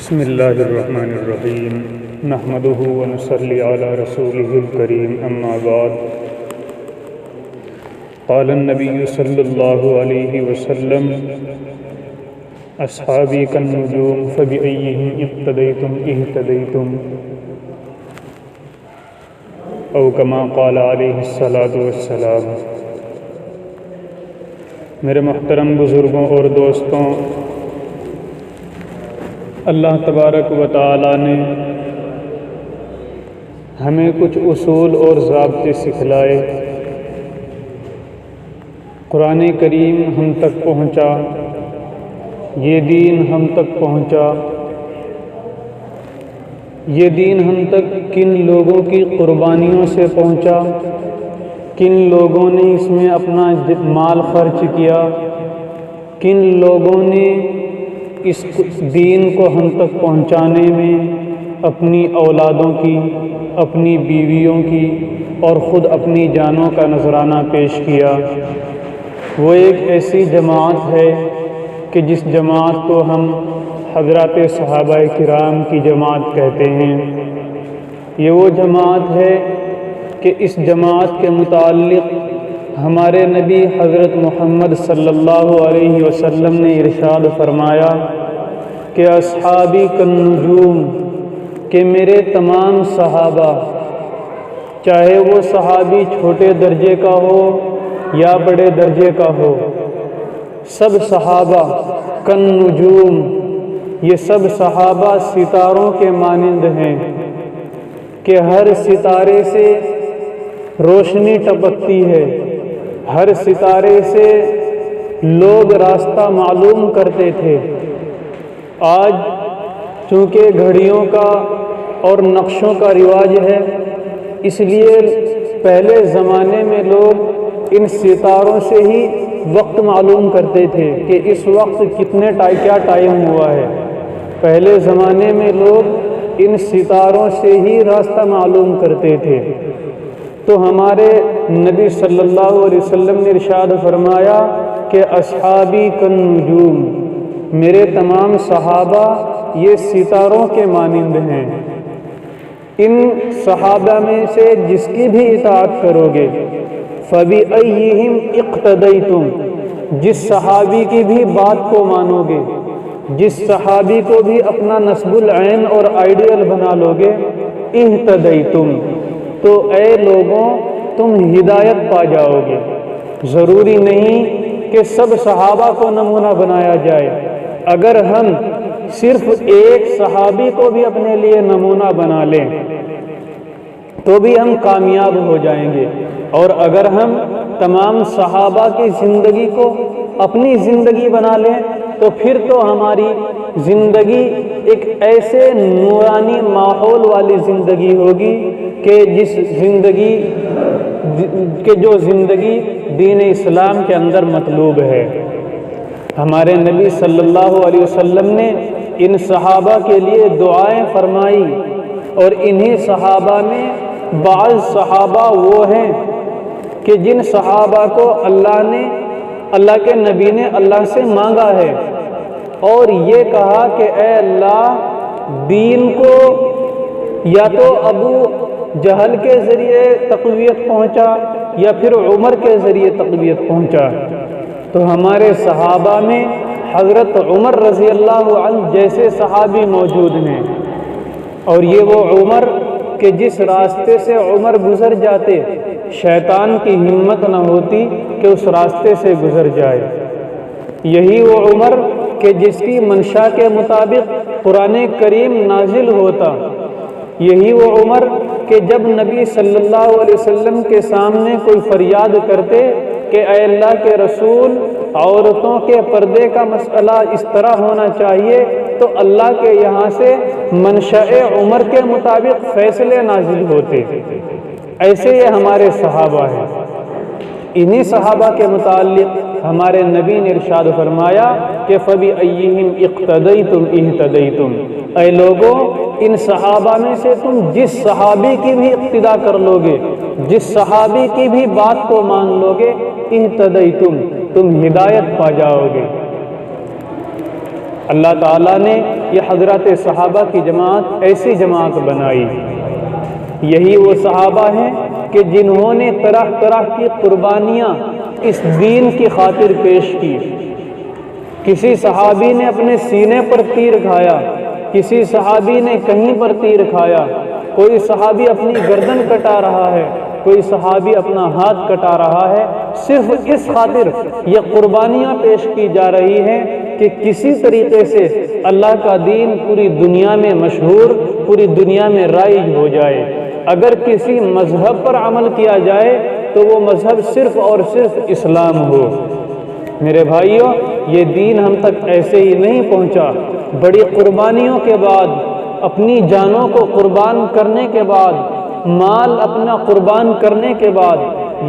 بسم اللہ الرحمن الرحیم نحمده ونصلی علی رسوله الکریم اما بعد قال النبی صلی اللہ علیہ وسلم اصحابی کالنجوم فبأیہم اقتدیتم اہتدیتم او کما قال علیہ الصلاۃ والسلام۔ میرے محترم بزرگوں اور دوستوں، اللہ تبارک و تعالی نے ہمیں کچھ اصول اور ضابطے سکھلائے۔ قرآن کریم ہم تک پہنچا، یہ دین ہم تک پہنچا۔ یہ دین ہم تک کن لوگوں کی قربانیوں سے پہنچا، کن لوگوں نے اس میں اپنا مال خرچ کیا، کن لوگوں نے اس دین کو ہم تک پہنچانے میں اپنی اولادوں کی، اپنی بیویوں کی اور خود اپنی جانوں کا نذرانہ پیش کیا۔ وہ ایک ایسی جماعت ہے کہ جس جماعت کو ہم حضرات صحابہ کرام کی جماعت کہتے ہیں۔ یہ وہ جماعت ہے کہ اس جماعت کے متعلق ہمارے نبی حضرت محمد صلی اللہ علیہ وسلم نے ارشاد فرمایا کہ اصحابی کالنجوم، کہ میرے تمام صحابہ، چاہے وہ صحابی چھوٹے درجے کا ہو یا بڑے درجے کا ہو، سب صحابہ کالنجوم، یہ سب صحابہ ستاروں کے مانند ہیں کہ ہر ستارے سے روشنی ٹپکتی ہے، ہر ستارے سے لوگ راستہ معلوم کرتے تھے۔ آج چونکہ گھڑیوں کا اور نقشوں کا رواج ہے، اس لیے پہلے زمانے میں لوگ ان ستاروں سے ہی وقت معلوم کرتے تھے کہ اس وقت کیا ٹائم ہوا ہے۔ پہلے زمانے میں لوگ ان ستاروں سے ہی راستہ معلوم کرتے تھے۔ تو ہمارے نبی صلی اللہ علیہ وسلم نے ارشاد فرمایا کہ اصحابی کالنجوم، میرے تمام صحابہ یہ ستاروں کے مانند ہیں۔ ان صحابہ میں سے جس کی بھی اطاعت کرو گے، فبأیہم اقتدیتم، جس صحابی کی بھی بات کو مانو گے، جس صحابی کو بھی اپنا نسب العین اور آئیڈیل بنا لو گے، اہتدیتم، تو اے لوگوں تم ہدایت پا جاؤ گے۔ ضروری نہیں کہ سب صحابہ کو نمونہ بنایا جائے، اگر ہم صرف ایک صحابی کو بھی اپنے لیے نمونہ بنا لیں تو بھی ہم کامیاب ہو جائیں گے، اور اگر ہم تمام صحابہ کی زندگی کو اپنی زندگی بنا لیں تو پھر تو ہماری زندگی ایک ایسے نورانی ماحول والی زندگی ہوگی کہ جو زندگی دین اسلام کے اندر مطلوب ہے۔ ہمارے نبی صلی اللہ علیہ وسلم نے ان صحابہ کے لیے دعائیں فرمائی، اور انہی صحابہ میں بعض صحابہ وہ ہیں کہ جن صحابہ کو اللہ کے نبی نے اللہ سے مانگا ہے اور یہ کہا کہ اے اللہ، دین کو یا تو ابو جہل کے ذریعے تقویت پہنچا یا پھر عمر کے ذریعے تقویت پہنچا۔ تو ہمارے صحابہ میں حضرت عمر رضی اللہ عنہ جیسے صحابی موجود ہیں، اور یہ وہ عمر کہ جس راستے سے عمر گزر جاتے شیطان کی ہمت نہ ہوتی کہ اس راستے سے گزر جائے۔ یہی وہ عمر کہ جس کی منشا کے مطابق قرآن کریم نازل ہوتا۔ یہی وہ عمر کہ جب نبی صلی اللہ علیہ وسلم کے سامنے کوئی فریاد کرتے کہ اے اللہ کے رسول، عورتوں کے پردے کا مسئلہ اس طرح ہونا چاہیے، تو اللہ کے یہاں سے منشاء عمر کے مطابق فیصلے نازل ہوتے۔ ایسے یہ ہمارے صحابہ ہیں۔ انہی صحابہ کے متعلق ہمارے نبی نے ارشاد فرمایا کہ فبأیہم اقتدیتم اہتدیتم، اے لوگوں ان صحابہ میں سے تم جس صحابی کی بھی اقتدا کر لو گے، جس صحابی کی بھی بات کو مان لو گے، اہتدیتم، تم ہدایت پا جاؤ گے۔ اللہ تعالیٰ نے یہ حضرات صحابہ کی جماعت ایسی جماعت بنائی، یہی وہ صحابہ ہیں کہ جنہوں نے طرح طرح کی قربانیاں اس دین کی خاطر پیش کی۔ کسی صحابی نے اپنے سینے پر تیر کھایا، کسی صحابی نے کہیں پر تیر کھایا، کوئی صحابی اپنی گردن کٹا رہا ہے، کوئی صحابی اپنا ہاتھ کٹا رہا ہے، صرف اس خاطر یہ قربانیاں پیش کی جا رہی ہیں کہ کسی طریقے سے اللہ کا دین پوری دنیا میں مشہور، پوری دنیا میں رائج ہو جائے۔ اگر کسی مذہب پر عمل کیا جائے تو وہ مذہب صرف اور صرف اسلام ہو۔ میرے بھائیوں، یہ دین ہم تک ایسے ہی نہیں پہنچا، بڑی قربانیوں کے بعد، اپنی جانوں کو قربان کرنے کے بعد، مال اپنا قربان کرنے کے بعد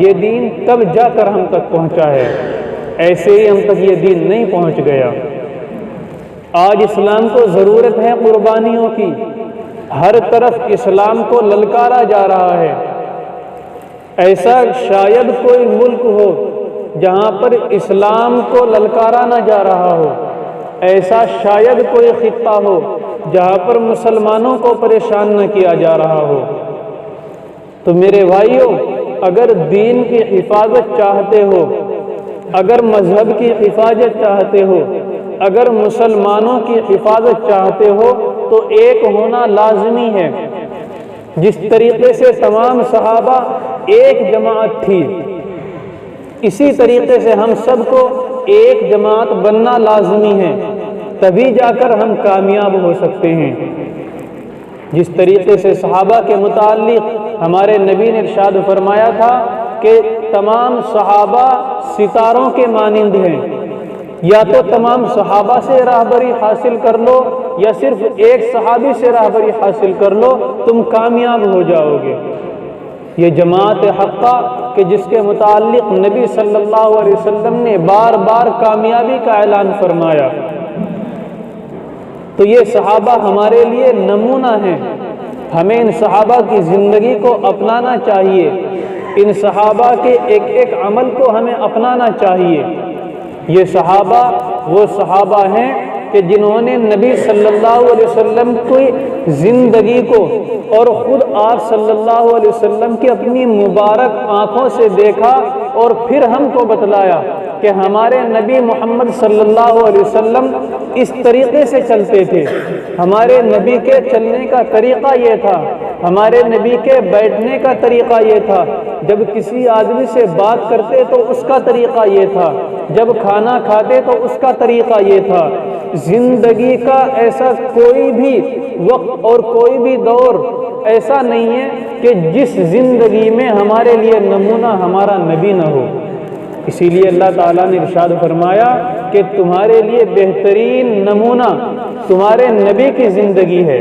یہ دین تب جا کر ہم تک پہنچا ہے، ایسے ہی ہم تک یہ دین نہیں پہنچ گیا۔ آج اسلام کو ضرورت ہے قربانیوں کی، ہر طرف اسلام کو للکارا جا رہا ہے۔ ایسا شاید کوئی ملک ہو جہاں پر اسلام کو للکارا نہ جا رہا ہو، ایسا شاید کوئی خطہ ہو جہاں پر مسلمانوں کو پریشان نہ کیا جا رہا ہو۔ تو میرے بھائیوں، اگر دین کی حفاظت چاہتے ہو، اگر مذہب کی حفاظت چاہتے ہو، اگر مسلمانوں کی حفاظت چاہتے ہو تو ایک ہونا لازمی ہے۔ جس طریقے سے تمام صحابہ ایک جماعت تھی، اسی طریقے سے ہم سب کو ایک جماعت بننا لازمی ہے، تبھی جا کر ہم کامیاب ہو سکتے ہیں۔ جس طریقے سے صحابہ کے متعلق ہمارے نبی نے ارشاد فرمایا تھا کہ تمام صحابہ ستاروں کے مانند ہیں، یا تو تمام صحابہ سے راہبری حاصل کر لو یا صرف ایک صحابی سے راہبری حاصل کر لو، تم کامیاب ہو جاؤ گے۔ یہ جماعت حقہ کہ جس کے متعلق نبی صلی اللہ علیہ وسلم نے بار بار کامیابی کا اعلان فرمایا، تو یہ صحابہ ہمارے لیے نمونہ ہیں۔ ہمیں ان صحابہ کی زندگی کو اپنانا چاہیے، ان صحابہ کے ایک ایک عمل کو ہمیں اپنانا چاہیے۔ یہ صحابہ وہ صحابہ ہیں کہ جنہوں نے نبی صلی اللہ علیہ وسلم کی زندگی کو اور خود آپ صلی اللہ علیہ وسلم کی اپنی مبارک آنکھوں سے دیکھا اور پھر ہم کو بتلایا کہ ہمارے نبی محمد صلی اللہ علیہ وسلم اس طریقے سے چلتے تھے، ہمارے نبی کے چلنے کا طریقہ یہ تھا، ہمارے نبی کے بیٹھنے کا طریقہ یہ تھا، جب کسی آدمی سے بات کرتے تو اس کا طریقہ یہ تھا، جب کھانا کھاتے تو اس کا طریقہ یہ تھا۔ زندگی کا ایسا کوئی بھی وقت اور کوئی بھی دور ایسا نہیں ہے کہ جس زندگی میں ہمارے لیے نمونہ ہمارا نبی نہ ہو۔ اسی لیے اللہ تعالیٰ نے ارشاد فرمایا کہ تمہارے لیے بہترین نمونہ تمہارے نبی کی زندگی ہے۔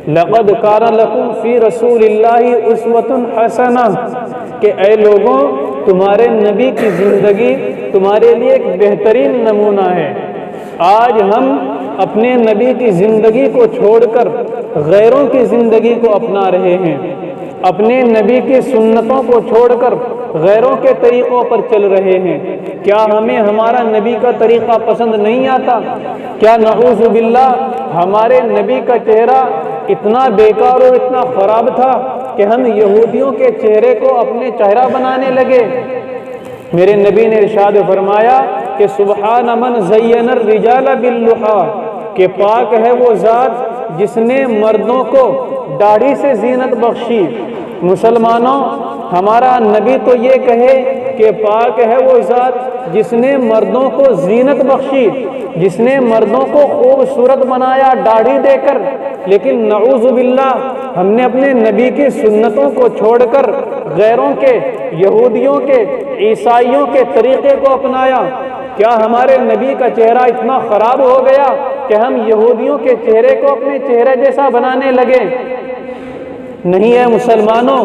لَقَدْ كَانَ لَكُمْ فِي رَسُولِ اللَّهِ أُسْوَةٌ حَسَنَةٌ کہ اے لوگوں، تمہارے نبی کی زندگی تمہارے لیے ایک بہترین نمونہ ہے۔ آج ہم اپنے نبی کی زندگی کو چھوڑ کر غیروں کی زندگی کو اپنا رہے ہیں، اپنے نبی کی سنتوں کو چھوڑ کر غیروں کے طریقوں پر چل رہے ہیں۔ کیا ہمیں ہمارا نبی کا طریقہ پسند نہیں آتا؟ کیا نعوذ باللہ ہمارے نبی کا چہرہ اتنا بیکار اور اتنا خراب تھا کہ ہم یہودیوں کے چہرے کو اپنے چہرہ بنانے لگے؟ میرے نبی نے ارشاد فرمایا کہ سبحان من زین الرجال باللحیٰ کہ پاک ہے وہ ذات جس نے مردوں کو داڑھی سے زینت بخشی۔ مسلمانوں، ہمارا نبی تو یہ کہے کہ پاک ہے وہ ذات جس نے مردوں کو زینت بخشی، جس نے مردوں کو خوبصورت بنایا داڑھی دے کر، لیکن نعوذ باللہ ہم نے اپنے نبی کی سنتوں کو چھوڑ کر غیروں کے، یہودیوں کے، عیسائیوں کے طریقے کو اپنایا۔ کیا ہمارے نبی کا چہرہ اتنا خراب ہو گیا کہ ہم یہودیوں کے چہرے کو اپنے چہرے جیسا بنانے لگے؟ نہیں ہے مسلمانوں،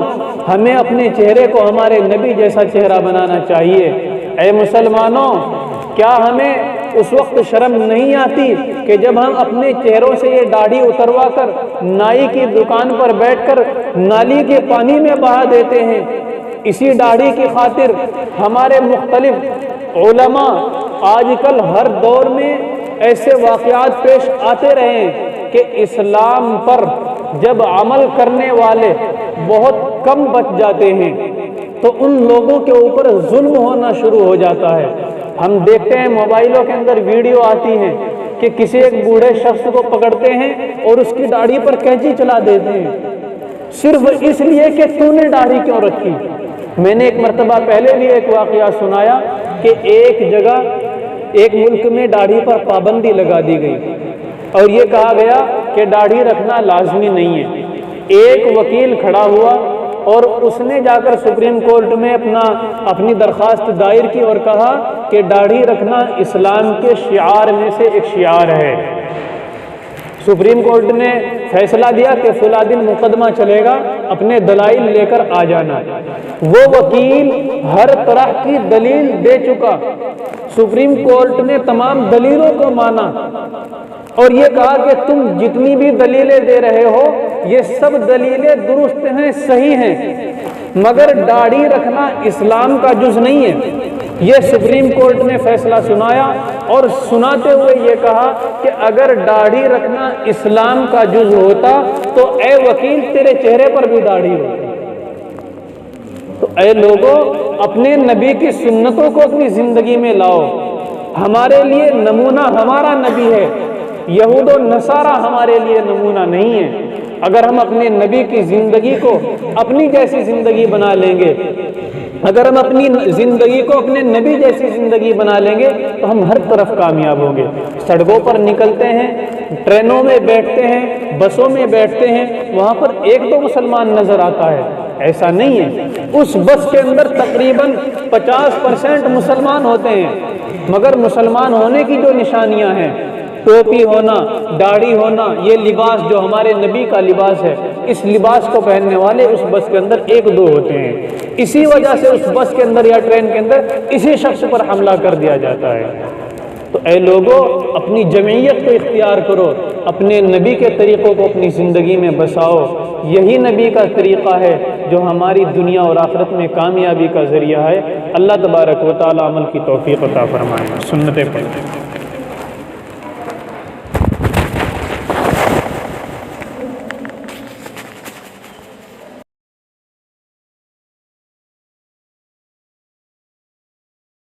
ہمیں اپنے چہرے کو ہمارے نبی جیسا چہرہ بنانا چاہیے۔ اے مسلمانوں، کیا ہمیں اس وقت شرم نہیں آتی کہ جب ہم اپنے چہروں سے یہ داڑھی اتروا کر نائی کی دکان پر بیٹھ کر نالی کے پانی میں بہا دیتے ہیں؟ اسی داڑھی کی خاطر ہمارے مختلف علماء آج کل ہر دور میں ایسے واقعات پیش آتے رہے کہ اسلام پر جب عمل کرنے والے بہت کم بچ جاتے ہیں تو ان لوگوں کے اوپر ظلم ہونا شروع ہو جاتا ہے۔ ہم دیکھتے ہیں موبائلوں کے اندر ویڈیو آتی ہیں کہ کسی ایک بوڑھے شخص کو پکڑتے ہیں اور اس کی داڑھی پر کینچی چلا دیتے ہیں، صرف اس لیے کہ تو نے داڑھی کیوں رکھی۔ میں نے ایک مرتبہ پہلے بھی ایک واقعہ سنایا کہ ایک جگہ ایک ملک میں داڑھی پر پابندی لگا دی گئی اور یہ کہا گیا کہ داڑھی رکھنا لازمی نہیں ہے۔ ایک وکیل کھڑا ہوا اور اس نے جا کر سپریم کورٹ میں اپنی درخواست دائر کی اور کہا کہ داڑھی رکھنا اسلام کے شعار میں سے ایک شعار ہے۔ سپریم کورٹ نے فیصلہ دیا کہ فلاں دن مقدمہ چلے گا، اپنے دلائل لے کر آ جانا۔ وہ وکیل ہر طرح کی دلیل دے چکا، سپریم کورٹ نے تمام دلیلوں کو مانا اور یہ کہا کہ تم جتنی بھی دلیلیں دے رہے ہو یہ سب دلیلیں درست ہیں، صحیح ہیں، مگر داڑھی رکھنا اسلام کا جز نہیں ہے۔ یہ سپریم کورٹ نے فیصلہ سنایا اور سناتے ہوئے یہ کہا کہ اگر داڑھی رکھنا اسلام کا جز ہوتا تو اے وکیل تیرے چہرے پر بھی داڑھی ہوتی۔ تو اے لوگوں، اپنے نبی کی سنتوں کو اپنی زندگی میں لاؤ۔ ہمارے لیے نمونہ ہمارا نبی ہے، یہود و نصارہ ہمارے لیے نمونہ نہیں ہے۔ اگر ہم اپنے نبی کی زندگی کو اپنی جیسی زندگی بنا لیں گے، اگر ہم اپنی زندگی کو اپنے نبی جیسی زندگی بنا لیں گے تو ہم ہر طرف کامیاب ہوں گے۔ سڑکوں پر نکلتے ہیں، ٹرینوں میں بیٹھتے ہیں، بسوں میں بیٹھتے ہیں، وہاں پر ایک دو مسلمان نظر آتا ہے، ایسا نہیں ہے۔ اس بس کے اندر تقریباً 50% مسلمان ہوتے ہیں، مگر مسلمان ہونے کی جو نشانیاں ہیں، ٹوپی ہونا، داڑھی ہونا، یہ لباس جو ہمارے نبی کا لباس ہے، اس لباس کو پہننے والے اس بس کے اندر ایک دو ہوتے ہیں۔ اسی وجہ سے اس بس کے اندر یا ٹرین کے اندر اسی شخص پر حملہ کر دیا جاتا ہے۔ تو اے لوگوں، اپنی جمعیت کو اختیار کرو، اپنے نبی کے طریقوں کو اپنی زندگی میں بساؤ۔ یہی نبی کا طریقہ ہے جو ہماری دنیا اور آخرت میں کامیابی کا ذریعہ ہے۔ اللہ تبارک و تعالی عمل کی توفیق عطا فرمائے۔ سنتیں پڑھیں۔